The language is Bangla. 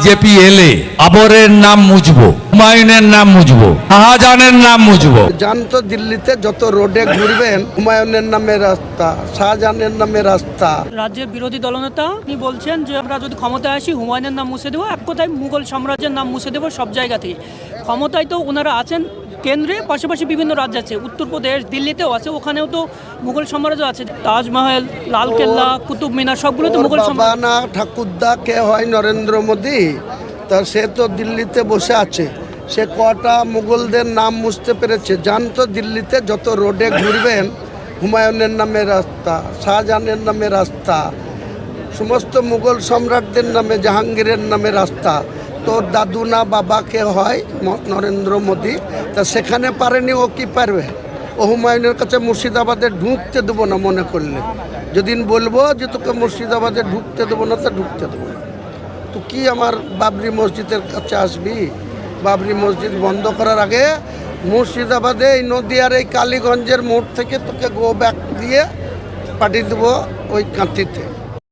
বিজেপি এলে বাবরের নাম মুছবো, হুমায়ুনের নাম মুছবো, শাহজাহানের নাম মুছবো। জানতো দিল্লিতে যত রোডে ঘুরবেন হুমায়ুনের নামে রাস্তা, শাহজাহানের নামে রাস্তা। রাজ্যের বিরোধী দলনেতা তিনি বলছেন যে আমরা যদি ক্ষমতায় আসি হুমায়ুনের নাম মুছে দেবো, এক কথায় মুঘল সাম্রাজ্যের নাম মুছে দেবো সব জায়গা থেকে। ক্ষমতায় তো ওনারা আছেন কেন্দ্রে, পাশাপাশি বিভিন্ন রাজ্য আছে, উত্তরপ্রদেশ, দিল্লিতেও আছে, ওখানেও তো মুঘল সাম্রাজ্য আছে। তাজমহল, লালকেল্লা, কুতুব মিনার সবগুলো তো মুঘল সাম্রাজ্য। বাবা না ঠাকুরদা কে হয় নরেন্দ্র মোদী, তা সে তো দিল্লিতে বসে আছে, সে কটা মুঘলদের নাম মুছতে পেরেছে। জানতো দিল্লিতে যত রোডে ঘুরবেন হুমায়ুনের নামে রাস্তা, শাহজাহানের নামে রাস্তা, সমস্ত মুঘল সম্রাটদের নামে, জাহাঙ্গীরের নামে রাস্তা। তোর দাদু না বাবাকে হয় নরেন্দ্র মোদী, তা সেখানে পারেনি, ও কি পারবে? ও হুমায়ুনের কাছে মুর্শিদাবাদে ঢুকতে দেবো না মনে করলে। যেদিন বলবো যে তোকে মুর্শিদাবাদে ঢুকতে দেবো না, তা ঢুকতে দেবো না। তো কি আমার বাবরি মসজিদের কাছে আসবি? বাবরি মসজিদ বন্ধ করার আগে মুর্শিদাবাদে এই নদীয়ার এই কালীগঞ্জের মোড় থেকে তোকে গো ব্যাক দিয়ে পাঠিয়ে দেবো ওই কাঁথিতে।